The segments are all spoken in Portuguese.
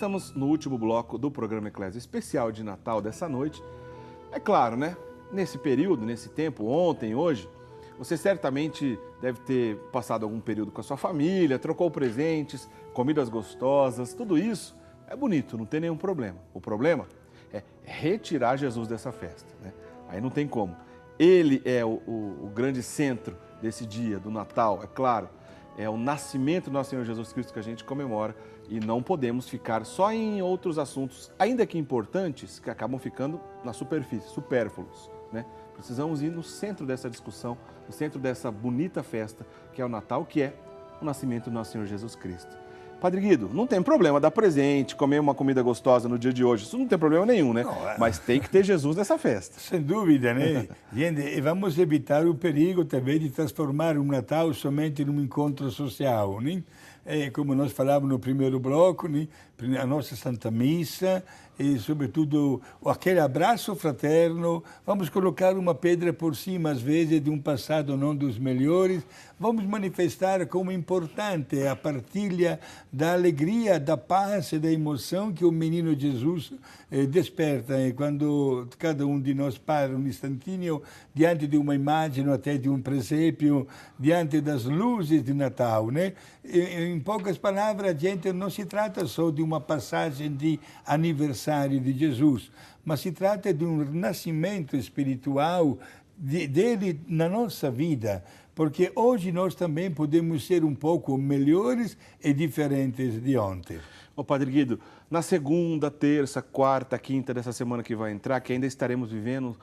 estamos no último bloco do programa Eclésia Especial de Natal dessa noite. É claro, né? Nesse período, nesse tempo, ontem, hoje, você certamente deve ter passado algum período com a sua família, trocou presentes, comidas gostosas, tudo isso é bonito, não tem nenhum problema. O problema é retirar Jesus dessa festa, né? Aí não tem como. Ele é o grande centro desse dia, do Natal, é claro. É o nascimento do nosso Senhor Jesus Cristo que a gente comemora e não podemos ficar só em outros assuntos, ainda que importantes, que acabam ficando na superfície, supérfluos, né? Precisamos ir no centro dessa discussão, no centro dessa bonita festa que é o Natal, que é o nascimento do nosso Senhor Jesus Cristo. Padre Guido, não tem problema dar presente, comer uma comida gostosa no dia de hoje, isso não tem problema nenhum, né? Não, mas tem que ter Jesus nessa festa. Sem dúvida, né? Gente, e vamos evitar o perigo também de transformar o Natal somente num encontro social, né? Como nós falávamos no primeiro bloco, né? A nossa Santa Missa e, sobretudo, aquele abraço fraterno. Vamos colocar uma pedra por cima, às vezes, de um passado não dos melhores. Vamos manifestar como importante a partilha da alegria, da paz e da emoção que o menino Jesus desperta quando cada um de nós para um instantinho diante de uma imagem ou até de um presépio, diante das luzes de Natal, né? Em poucas palavras, gente, não se trata só de uma passagem de aniversário de Jesus, mas se trata de um renascimento espiritual dele na nossa vida, porque hoje nós também podemos ser um pouco melhores e diferentes de ontem. Ô Padre Guido, na segunda, terça, quarta, quinta dessa semana que vai entrar, que ainda estaremos vivendo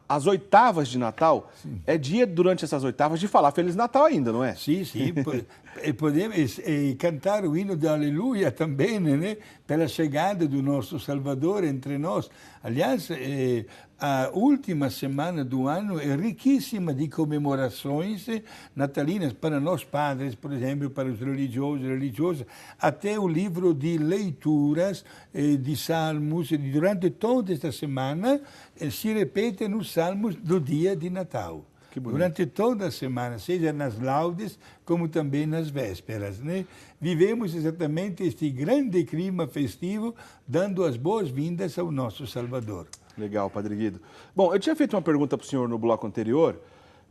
as oitavas de Natal, sim, é dia durante essas oitavas de falar Feliz Natal ainda, não é? Sim, sim. E podemos cantar o hino da Aleluia também, né? Pela chegada do nosso Salvador entre nós. Aliás, a última semana do ano é riquíssima de comemorações natalinas para nós padres, por exemplo, para os religiosos e religiosas, até o livro de leituras de salmos, durante toda esta semana se repetem os salmos do dia de Natal. Durante toda a semana, seja nas laudes, como também nas vésperas, né? Vivemos exatamente este grande clima festivo, dando as boas-vindas ao nosso Salvador. Legal, Padre Guido. Bom, eu tinha feito uma pergunta para o senhor no bloco anterior,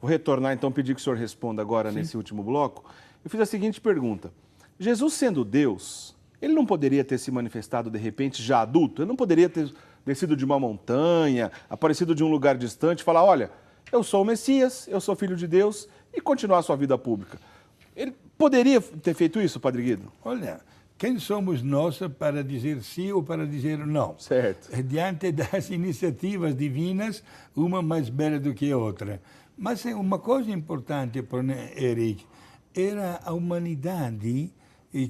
vou retornar, então, pedir que o senhor responda agora, sim, nesse último bloco. Eu fiz a seguinte pergunta: Jesus sendo Deus, ele não poderia ter se manifestado, de repente, já adulto? Ele não poderia ter descido de uma montanha, aparecido de um lugar distante e falar, olha, eu sou o Messias, eu sou filho de Deus, e continuar a sua vida pública? Ele poderia ter feito isso, Padre Guido? Olha, quem somos nós para dizer sim ou para dizer não? Certo. Diante das iniciativas divinas, uma mais bela do que a outra. Mas uma coisa importante para Eric era a humanidade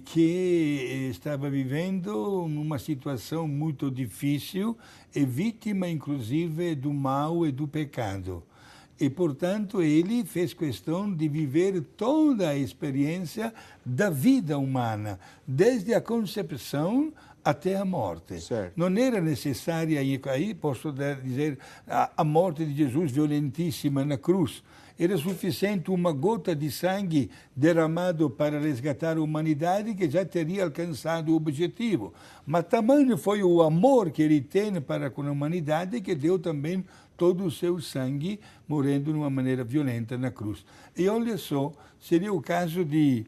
que estava vivendo uma situação muito difícil e vítima, inclusive, do mal e do pecado. E, portanto, ele fez questão de viver toda a experiência da vida humana, desde a concepção até a morte. Certo. Não era necessária, aí posso dizer, a morte de Jesus violentíssima na cruz. Era suficiente uma gota de sangue derramado para resgatar a humanidade que já teria alcançado o objetivo. Mas tamanho foi o amor que ele tem para com a humanidade que deu também todo o seu sangue morrendo de uma maneira violenta na cruz. E olha só, seria o caso de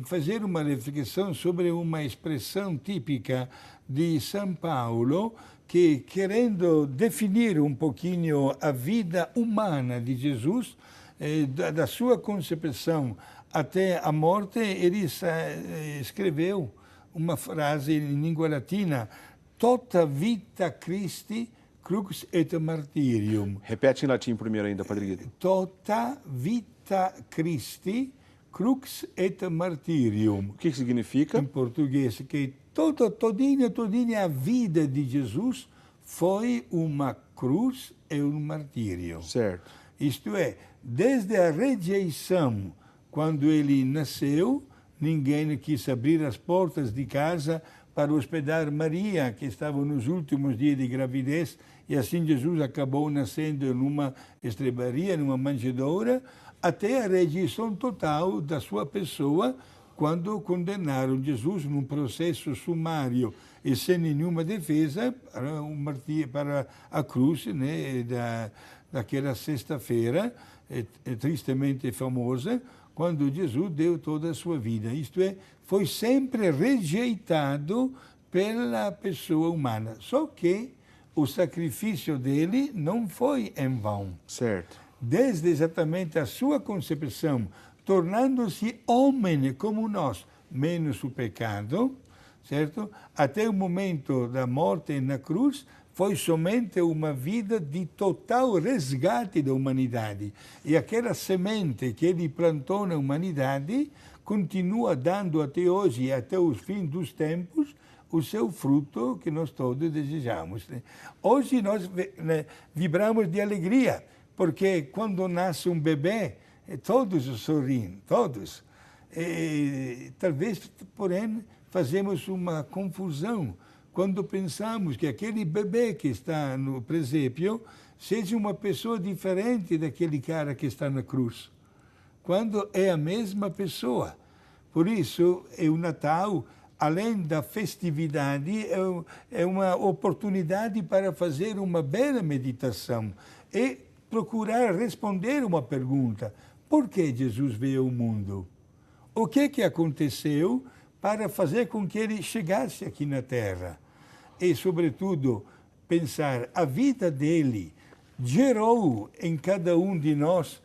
fazer uma reflexão sobre uma expressão típica de São Paulo, que, querendo definir um pouquinho a vida humana de Jesus, da sua concepção até a morte, ele escreveu uma frase em língua latina: tota vita Christi crux et martyrium. Repete em latim primeiro ainda, Padre Guido. Tota vita Christi crux et martyrium. O que significa? Em português, que todinha a vida de Jesus foi uma cruz e um martírio. Certo. Isto é, desde a rejeição, quando ele nasceu, ninguém quis abrir as portas de casa para hospedar Maria, que estava nos últimos dias de gravidez, e assim Jesus acabou nascendo numa estrebaria, numa manjedoura, até a rejeição total da sua pessoa, quando condenaram Jesus num processo sumário e sem nenhuma defesa para a cruz, né, daquela sexta-feira, tristemente famosa, quando Jesus deu toda a sua vida. Isto é, foi sempre rejeitado pela pessoa humana. Só que o sacrifício dele não foi em vão. Certo. Desde exatamente a sua concepção, tornando-se homem como nós, menos o pecado, certo? Até o momento da morte na cruz, foi somente uma vida de total resgate da humanidade. E aquela semente que ele plantou na humanidade continua dando até hoje e até o fim dos tempos o seu fruto que nós todos desejamos. Hoje nós vibramos de alegria, porque quando nasce um bebê, todos sorriem, todos. E, talvez, porém, fazemos uma confusão quando pensamos que aquele bebê que está no presépio seja uma pessoa diferente daquele cara que está na cruz, quando é a mesma pessoa. Por isso, o Natal, além da festividade, é uma oportunidade para fazer uma bela meditação e procurar responder uma pergunta. Por que Jesus veio ao mundo? O que aconteceu para fazer com que ele chegasse aqui na Terra? E, sobretudo, pensar a vida dele gerou em cada um de nós,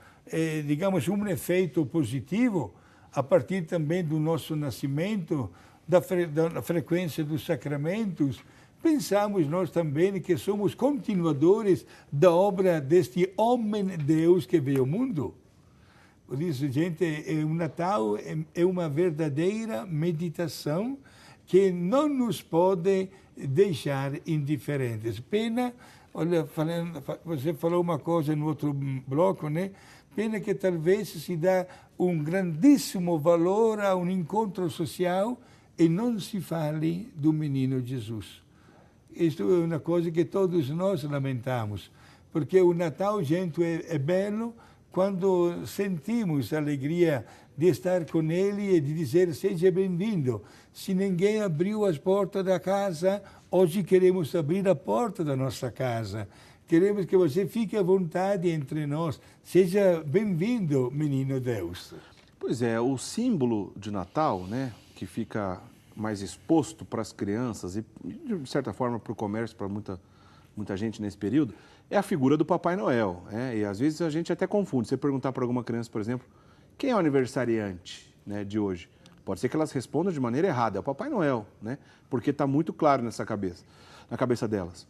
digamos, um efeito positivo a partir também do nosso nascimento, da frequência dos sacramentos. Pensamos nós também que somos continuadores da obra deste homem-Deus que veio ao mundo. Por isso, gente, o Natal é uma verdadeira meditação que não nos pode deixar indiferentes. Pena, olha, você falou uma coisa no outro bloco, né? Pena que talvez se dá um grandíssimo valor a um encontro social e não se fale do menino Jesus. Isto é uma coisa que todos nós lamentamos, porque o Natal, gente, é belo quando sentimos a alegria de estar com ele e de dizer seja bem-vindo. Se ninguém abriu as portas da casa, hoje queremos abrir a porta da nossa casa. Queremos que você fique à vontade entre nós. Seja bem-vindo, menino Deus. Pois é, o símbolo de Natal, né, que fica mais exposto para as crianças e, de certa forma, para o comércio, para muita gente nesse período, é a figura do Papai Noel. E às vezes a gente até confunde. Você perguntar para alguma criança, por exemplo, quem é o aniversariante, né, de hoje? Pode ser que elas respondam de maneira errada, é o Papai Noel, né? Porque está muito claro na cabeça delas.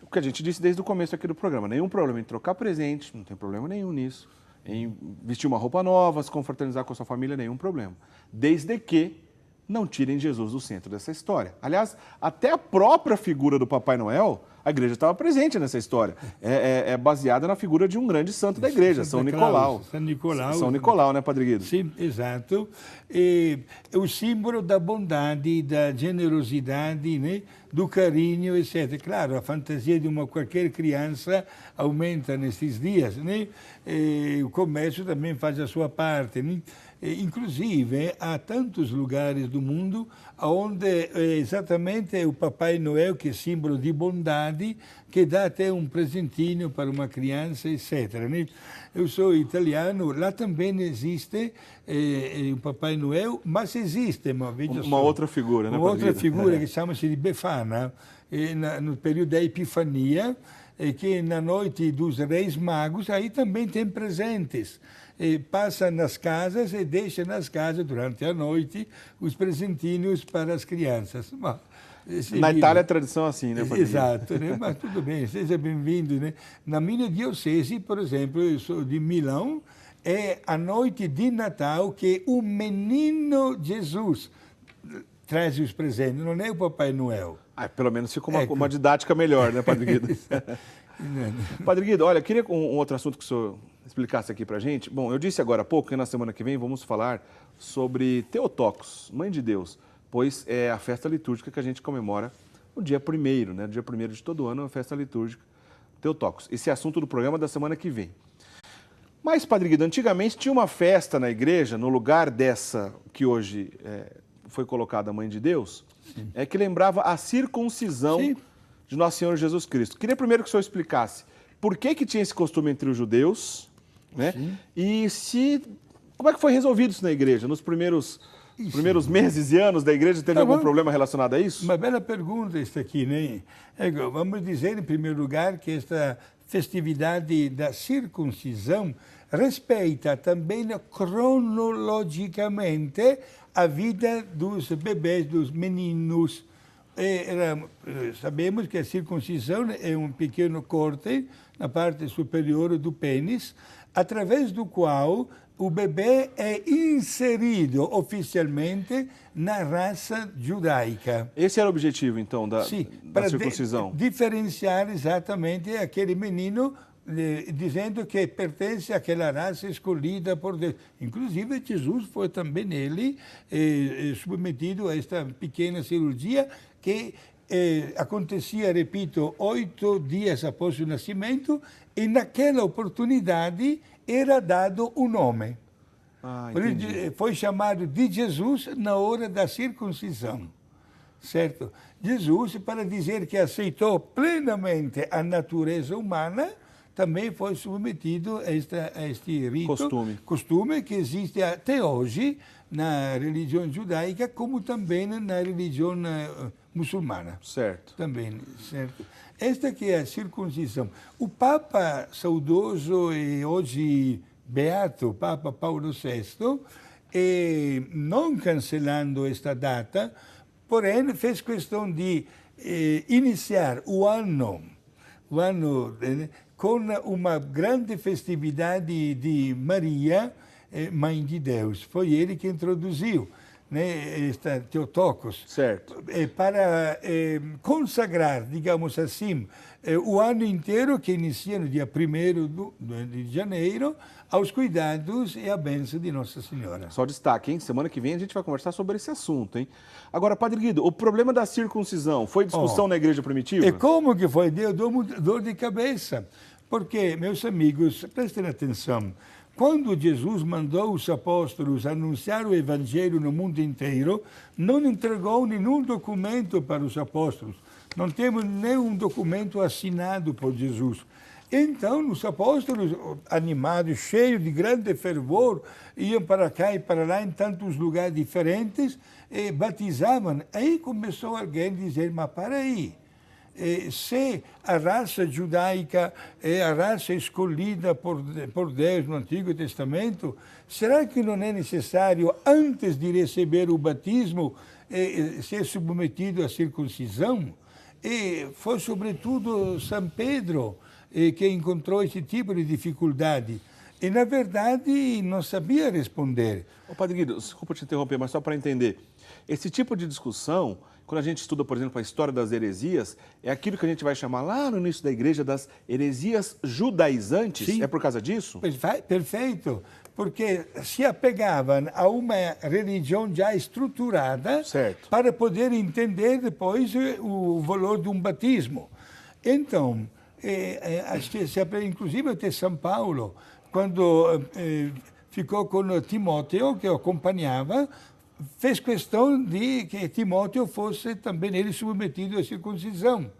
O que a gente disse desde o começo aqui do programa, nenhum problema em trocar presente, não tem problema nenhum nisso. Em vestir uma roupa nova, se confraternizar com a sua família, nenhum problema. Desde que não tirem Jesus do centro dessa história. Aliás, até a própria figura do Papai Noel, a igreja estava presente nessa história. É baseada na figura de um grande santo da igreja, São Nicolau. São Nicolau, né, Padre Guido? Sim, exato. É o símbolo da bondade, da generosidade, né? Do carinho, etc. Claro, a fantasia de qualquer criança aumenta nesses dias, né? O comércio também faz a sua parte, né? Inclusive, há tantos lugares do mundo onde exatamente é o Papai Noel, que é símbolo de bondade, que dá até um presentinho para uma criança, etc. Né? Eu sou italiano, lá também existe o Papai Noel, mas existe uma outra figura, né? Uma outra figura que chama-se de Befana, no período da Epifania, que na noite dos Reis Magos, aí também tem presentes. Passa nas casas e deixa nas casas, durante a noite, os presentinhos para as crianças. Na Itália é tradição assim, né, Padre? Exato, né? Mas tudo bem, seja bem-vindo. Né? Na minha diocese, por exemplo, eu sou de Milão, é a noite de Natal que o menino Jesus traz os presentes, não é o Papai Noel. Pelo menos ficou uma didática melhor, né, Padre Guido? Padre Guido, olha, eu queria um outro assunto que o senhor explicasse aqui pra gente. Bom, eu disse agora há pouco que na semana que vem vamos falar sobre Theotokos, Mãe de Deus, pois é a festa litúrgica que a gente comemora no dia 1º, né? No dia 1º de todo ano, é a festa litúrgica Theotokos. Esse é assunto do programa da semana que vem. Mas, Padre Guido, antigamente tinha uma festa na igreja, no lugar dessa que hoje foi colocada a Mãe de Deus, que lembrava a circuncisão Sim. de Nosso Senhor Jesus Cristo. Queria primeiro que o senhor explicasse por que tinha esse costume entre os judeus, né? E como é que foi resolvido isso na igreja? Nos primeiros meses e anos da igreja, teve algum problema relacionado a isso? Uma bela pergunta esta aqui, né? Vamos dizer, em primeiro lugar, que esta festividade da circuncisão respeita também cronologicamente a vida dos bebês, dos meninos. Sabemos que a circuncisão é um pequeno corte na parte superior do pênis, através do qual o bebê é inserido oficialmente na raça judaica. Esse era o objetivo, então, da circuncisão? Diferenciar exatamente aquele menino, dizendo que pertence àquela raça escolhida por Deus. Inclusive, Jesus foi também ele submetido a esta pequena cirurgia que acontecia, repito, 8 dias após o nascimento, e naquela oportunidade era dado o nome. Foi chamado de Jesus na hora da circuncisão, certo? Jesus, para dizer que aceitou plenamente a natureza humana, também foi submetido a este rito, costume que existe até hoje na religião judaica, como também na religião muçulmana. Certo. Também, certo. Esta que é a circuncisão. O Papa saudoso e hoje beato, Papa Paulo VI, não cancelando esta data, porém fez questão de iniciar o ano com uma grande festividade de Maria, Mãe de Deus. Foi ele que introduziu, né, esta Theotokos, certo, para consagrar, digamos assim, o ano inteiro, que inicia no dia 1º de janeiro, aos cuidados e à bênção de Nossa Senhora. Só destaque, hein? Semana que vem a gente vai conversar sobre esse assunto, hein? Agora, Padre Guido, o problema da circuncisão foi discussão na igreja primitiva? E como que foi? Deu dor de cabeça. Porque, meus amigos, prestem atenção, quando Jesus mandou os apóstolos anunciar o Evangelho no mundo inteiro, não entregou nenhum documento para os apóstolos. Não temos nenhum documento assinado por Jesus. Então, os apóstolos, animados, cheios de grande fervor, iam para cá e para lá em tantos lugares diferentes, e batizavam. Aí começou alguém a dizer, mas para aí, se a raça judaica é a raça escolhida por Deus no Antigo Testamento, será que não é necessário, antes de receber o batismo, ser submetido à circuncisão? E foi sobretudo São Pedro que encontrou esse tipo de dificuldade. E, na verdade, não sabia responder. Padre Guido, desculpa te interromper, mas só para entender. Esse tipo de discussão, quando a gente estuda, por exemplo, a história das heresias, é aquilo que a gente vai chamar lá no início da igreja das heresias judaizantes? Sim. É por causa disso? Perfeito. Porque se apegavam a uma religião já estruturada, certo, para poder entender depois o valor de um batismo. Então, inclusive até São Paulo, quando ficou com Timóteo, que o acompanhava, fez questão de que Timóteo fosse também ele submetido à circuncisão.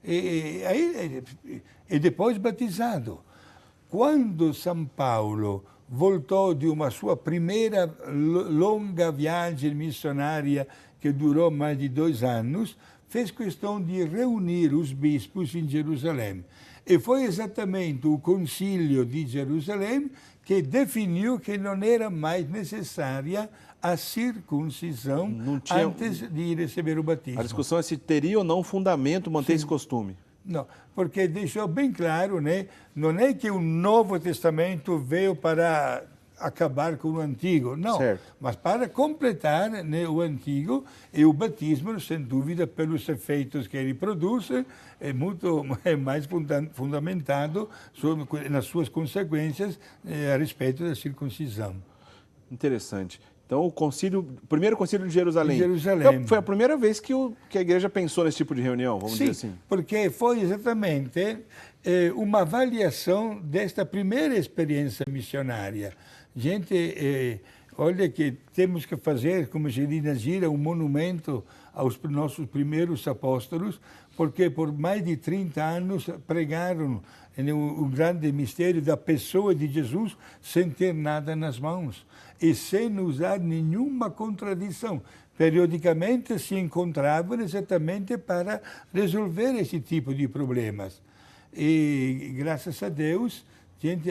E depois batizado. Quando São Paulo voltou de uma sua primeira longa viagem missionária, que durou mais de 2 anos, fez questão de reunir os bispos em Jerusalém. E foi exatamente o Concílio de Jerusalém que definiu que não era mais necessária a circuncisão antes de receber o batismo. A discussão é se teria ou não fundamento manter esse costume. Não, porque deixou bem claro, né? Não é que o Novo Testamento veio para acabar com o Antigo, não, certo, mas para completar, né, o Antigo, e o batismo, sem dúvida, pelos efeitos que ele produz, é mais fundamentado nas suas consequências a respeito da circuncisão. Interessante. Então, o primeiro concílio de Jerusalém. Jerusalém. Foi a primeira vez que a igreja pensou nesse tipo de reunião, vamos dizer assim. Porque foi exatamente uma avaliação desta primeira experiência missionária. Gente, olha que temos que fazer, como se diz na gira, um monumento aos nossos primeiros apóstolos, porque por mais de 30 anos pregaram o grande mistério da pessoa de Jesus sem ter nada nas mãos e sem usar nenhuma contradição. Periodicamente se encontravam exatamente para resolver esse tipo de problemas. E, graças a Deus,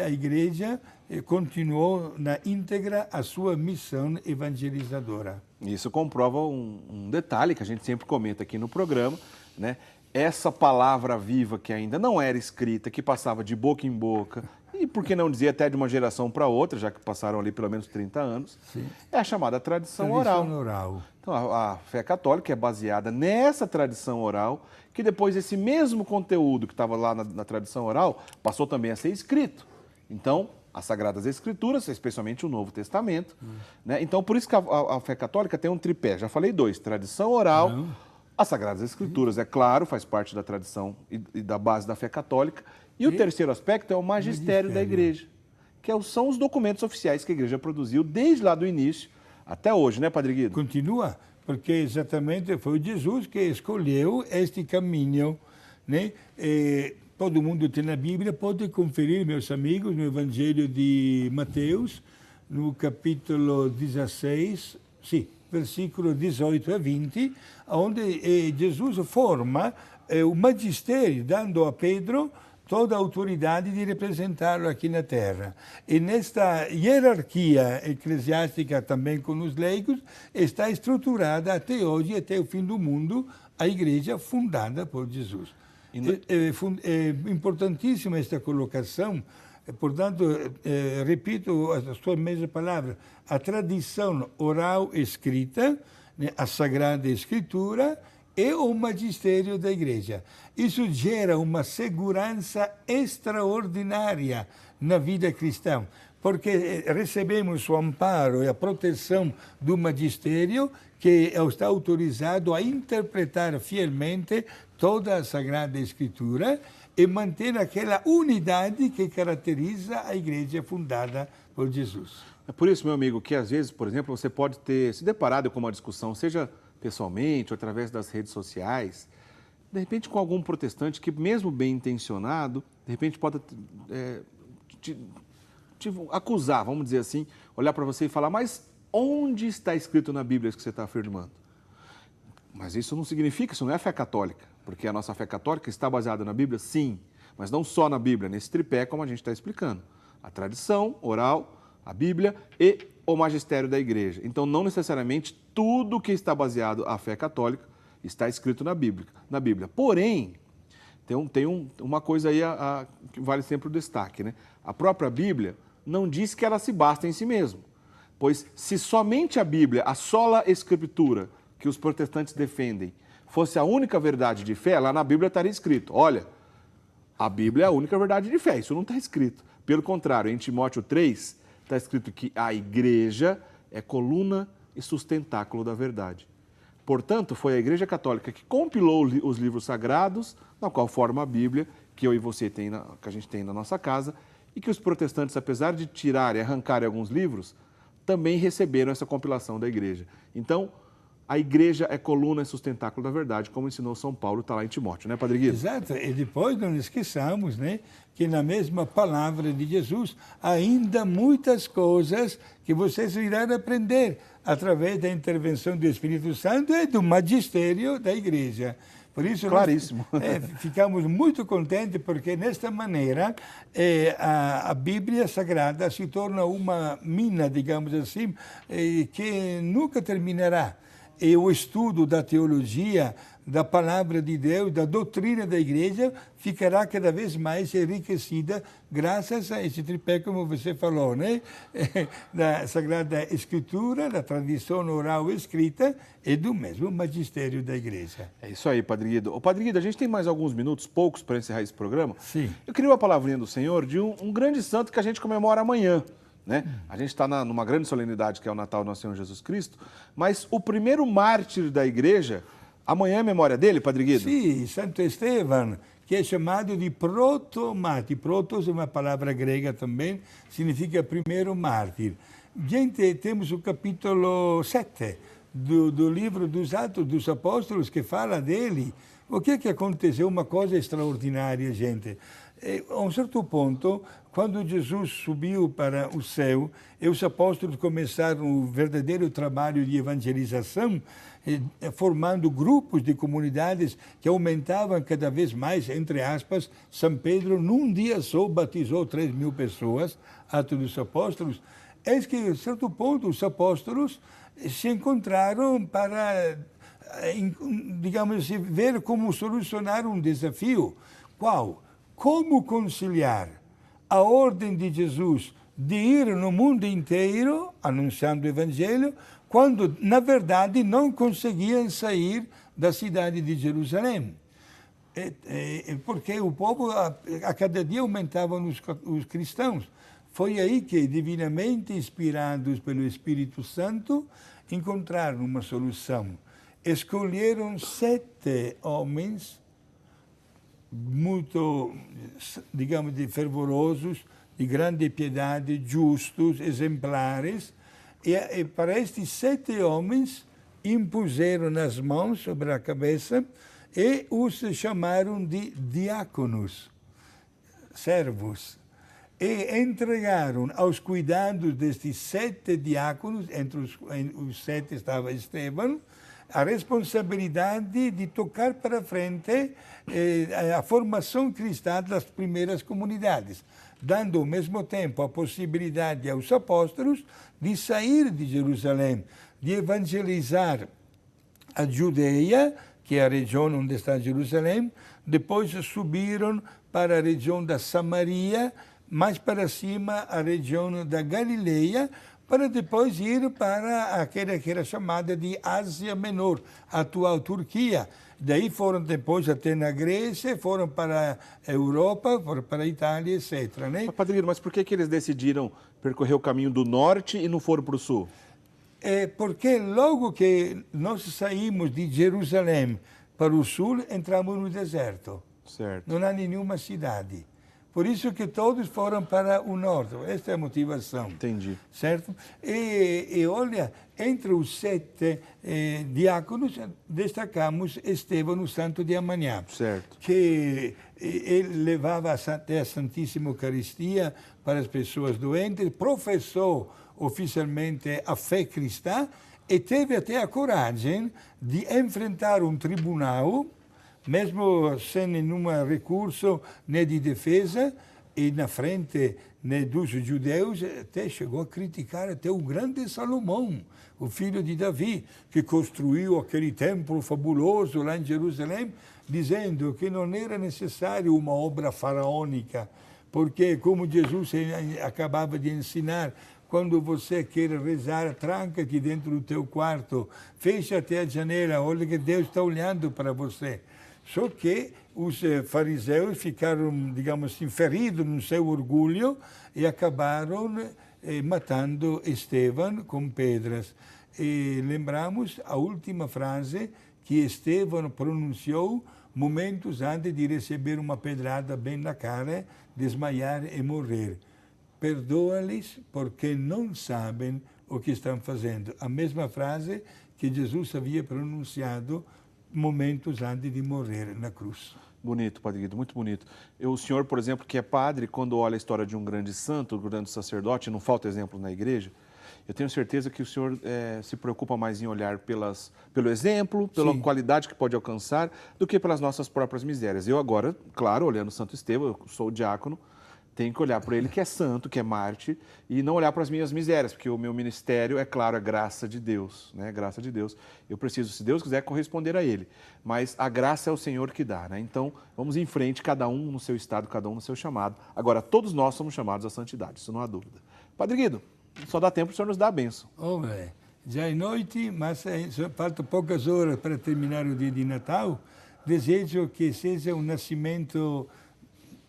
a igreja continuou na íntegra a sua missão evangelizadora. Isso comprova um detalhe que a gente sempre comenta aqui no programa, né? Essa palavra viva que ainda não era escrita, que passava de boca em boca, e por que não dizer até de uma geração para outra, já que passaram ali pelo menos 30 anos, Sim. É a chamada tradição oral. Então, a fé católica é baseada nessa tradição oral, que depois esse mesmo conteúdo que estava lá na tradição oral passou também a ser escrito. Então, as Sagradas Escrituras, especialmente o Novo Testamento. Né? Então, por isso que a fé católica tem um tripé. Já falei dois, tradição oral, as Sagradas Escrituras, é claro, faz parte da tradição e da base da fé católica. E o terceiro aspecto é o magistério da igreja, que são os documentos oficiais que a igreja produziu desde lá do início até hoje, né, Padre Guido? Continua, porque exatamente foi Jesus que escolheu este caminho, né? Todo mundo tem na Bíblia, pode conferir, meus amigos, no Evangelho de Mateus, no capítulo 16, versículo 18 a 20, onde Jesus forma o magistério, dando a Pedro toda a autoridade de representá-lo aqui na Terra. E nesta hierarquia eclesiástica também com os leigos, está estruturada até hoje, até o fim do mundo, a igreja fundada por Jesus. É importantíssima esta colocação, portanto, repito a sua mesma palavra, a tradição oral escrita, né, a Sagrada Escritura e o magistério da igreja. Isso gera uma segurança extraordinária na vida cristã, porque recebemos o amparo e a proteção do magistério que está autorizado a interpretar fielmente toda a Sagrada Escritura e manter aquela unidade que caracteriza a igreja fundada por Jesus. É por isso, meu amigo, que às vezes, por exemplo, você pode ter se deparado com uma discussão, seja pessoalmente ou através das redes sociais, de repente com algum protestante que, mesmo bem intencionado, de repente pode te acusar, vamos dizer assim, olhar para você e falar, mas onde está escrito na Bíblia isso que você está afirmando? Mas isso não significa, isso não é fé católica, porque a nossa fé católica está baseada na Bíblia, sim, mas não só na Bíblia, nesse tripé, como a gente está explicando. A tradição oral, a Bíblia e o magistério da igreja. Então, não necessariamente tudo que está baseado à fé católica está escrito na Bíblia. Porém, tem uma coisa aí que vale sempre o destaque, né? A própria Bíblia não diz que ela se basta em si mesma, pois se somente a Bíblia, a sola Escritura, que os protestantes defendem, fosse a única verdade de fé, lá na Bíblia estaria escrito, olha, a Bíblia é a única verdade de fé, isso não está escrito. Pelo contrário, em Timóteo 3, está escrito que a igreja é coluna e sustentáculo da verdade. Portanto, foi a Igreja Católica que compilou os livros sagrados, na qual forma a Bíblia, que eu e você que a gente tem na nossa casa, e que os protestantes, apesar de tirarem e arrancarem alguns livros, também receberam essa compilação da igreja. Então, a igreja é coluna e sustentáculo da verdade, como ensinou São Paulo, está lá em Timóteo, né, Padre Guido? Exato, e depois não esqueçamos, né, que na mesma palavra de Jesus, ainda muitas coisas que vocês irão aprender através da intervenção do Espírito Santo e do magistério da igreja. Por isso, claríssimo. Ficamos muito contentes porque, nesta maneira, a Bíblia Sagrada se torna uma mina, digamos assim, que nunca terminará. E o estudo da teologia, da palavra de Deus, da doutrina da igreja, ficará cada vez mais enriquecida graças a esse tripé, como você falou, né? Da Sagrada Escritura, da tradição oral escrita e do mesmo magistério da igreja. É isso aí, Padre Guido. Ô, Padre Guido, a gente tem mais alguns minutos, poucos, para encerrar esse programa. Sim. Eu queria uma palavrinha do Senhor de um grande santo que a gente comemora amanhã, né? A gente está numa grande solenidade que é o Natal do Nosso Senhor Jesus Cristo, mas o primeiro mártir da igreja, amanhã é a memória dele, Padre Guido? Sim, Santo Estevão, que é chamado de proto-mártir. Protos é uma palavra grega também, significa primeiro mártir. Gente, temos o capítulo 7 do livro dos Atos dos Apóstolos que fala dele. O que aconteceu? Uma coisa extraordinária, gente. A um certo ponto, quando Jesus subiu para o céu e os apóstolos começaram o verdadeiro trabalho de evangelização, formando grupos de comunidades que aumentavam cada vez mais, entre aspas, São Pedro, num dia só, batizou 3.000 pessoas, Atos dos Apóstolos. Eis que, a certo ponto, os apóstolos se encontraram para, digamos assim, ver como solucionar um desafio. Qual? Como conciliar a ordem de Jesus de ir no mundo inteiro anunciando o Evangelho, quando, na verdade, não conseguiam sair da cidade de Jerusalém. Porque o povo, a cada dia, aumentavam os cristãos. Foi aí que, divinamente inspirados pelo Espírito Santo, encontraram uma solução. Escolheram 7 homens muito, digamos, fervorosos, de grande piedade, justos, exemplares. E para estes 7 homens, impuseram nas mãos sobre a cabeça e os chamaram de diáconos, servos. E entregaram aos cuidados destes 7 diáconos, entre os 7 estava Estevão, a responsabilidade de tocar para frente a formação cristã das primeiras comunidades, dando ao mesmo tempo a possibilidade aos apóstolos de sair de Jerusalém, de evangelizar a Judeia, que é a região onde está Jerusalém, depois subiram para a região da Samaria, mais para cima a região da Galileia, para depois ir para aquela que era chamada de Ásia Menor, a atual Turquia. Daí foram depois até na Grécia, foram para a Europa, foram para a Itália, etc. Né? Padre Guido, mas por que eles decidiram percorrer o caminho do norte e não foram para o sul? Porque logo que nós saímos de Jerusalém para o sul, entramos no deserto. Certo. Não há nenhuma cidade. Por isso que todos foram para o norte. Esta é a motivação. Entendi. Certo? E olha, entre os 7 diáconos, destacamos Estevão, o santo de amanhã. Certo. Que ele levava até a Santíssima Eucaristia para as pessoas doentes, professou oficialmente a fé cristã e teve até a coragem de enfrentar um tribunal, mesmo sem nenhum recurso nem de defesa, e na frente dos judeus até chegou a criticar até o grande Salomão, o filho de Davi, que construiu aquele templo fabuloso lá em Jerusalém, dizendo que não era necessário uma obra faraônica, porque, como Jesus acabava de ensinar, quando você quer rezar, tranca-te dentro do teu quarto, fecha até a janela, olha que Deus está olhando para você. Só que os fariseus ficaram, digamos assim, feridos no seu orgulho e acabaram matando Estevão com pedras. E lembramos a última frase que Estevão pronunciou momentos antes de receber uma pedrada bem na cara, desmaiar e morrer. Perdoa-lhes porque não sabem o que estão fazendo. A mesma frase que Jesus havia pronunciado momentos antes de morrer na cruz. Bonito, Padre Guido, muito bonito. O senhor, por exemplo, que é padre, quando olha a história de um grande santo, um grande sacerdote, não falta exemplo na igreja, eu tenho certeza que o senhor se preocupa mais em olhar pelo exemplo, pela qualidade que pode alcançar, do que pelas nossas próprias misérias. Eu agora, claro, olhando Santo Estevão, eu sou diácono, tenho que olhar para ele que é santo, que é mártir, e não olhar para as minhas misérias, porque o meu ministério, é claro, é graça de Deus, né? Graça de Deus. Eu preciso, se Deus quiser, corresponder a ele. Mas a graça é o Senhor que dá, né? Então, vamos em frente, cada um no seu estado, cada um no seu chamado. Agora, todos nós somos chamados à santidade, isso não há dúvida. Padre Guido, só dá tempo para o senhor nos dar a bênção. Já é noite, mas faltam poucas horas para terminar o dia de Natal. Desejo que seja um nascimento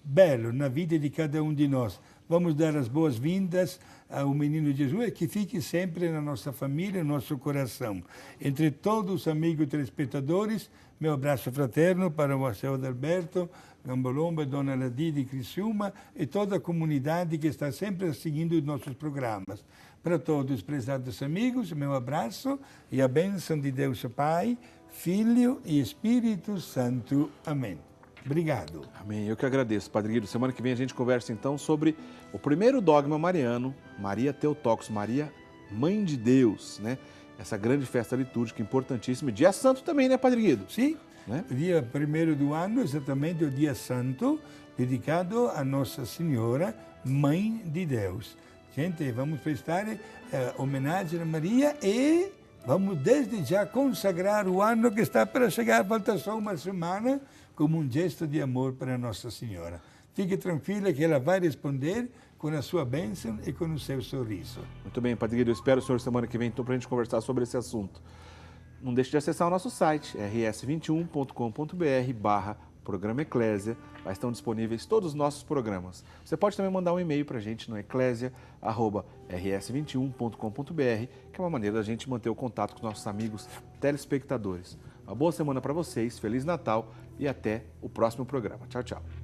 belo na vida de cada um de nós. vamos dar as boas-vindas ao Menino Jesus e que fique sempre na nossa família, no nosso coração. Entre todos os amigos telespectadores, meu abraço fraterno para o seu Adalberto Gambolomba, Dona Ladi de Criciúma e toda a comunidade que está sempre seguindo os nossos programas. Para todos, prezados amigos, meu abraço e a bênção de Deus Pai, Filho e Espírito Santo. Amém. Obrigado. Amém. Eu que agradeço, Padre Guido. Semana que vem a gente conversa então sobre o primeiro dogma mariano, Maria Theotokos, Maria, Mãe de Deus, né? Essa grande festa litúrgica importantíssima. E dia santo também, né, Padre Guido? Sim. Né? O dia 1º do ano, exatamente o dia santo, dedicado a Nossa Senhora, Mãe de Deus. Gente, vamos prestar homenagem a Maria e vamos desde já consagrar o ano que está para chegar, falta só uma semana, como um gesto de amor para Nossa Senhora. Fique tranquila que ela vai responder com a sua bênção e com o seu sorriso. Muito bem, Padre Guido. Eu espero o senhor semana que vem então para a gente conversar sobre esse assunto. Não deixe de acessar o nosso site, rs21.com.br/programa Eclésia. Lá estão disponíveis todos os nossos programas. Você pode também mandar um e-mail para a gente no eclésia@rs21.com.br, que é uma maneira da gente manter o contato com os nossos amigos telespectadores. Uma boa semana para vocês, Feliz Natal e até o próximo programa. Tchau, tchau.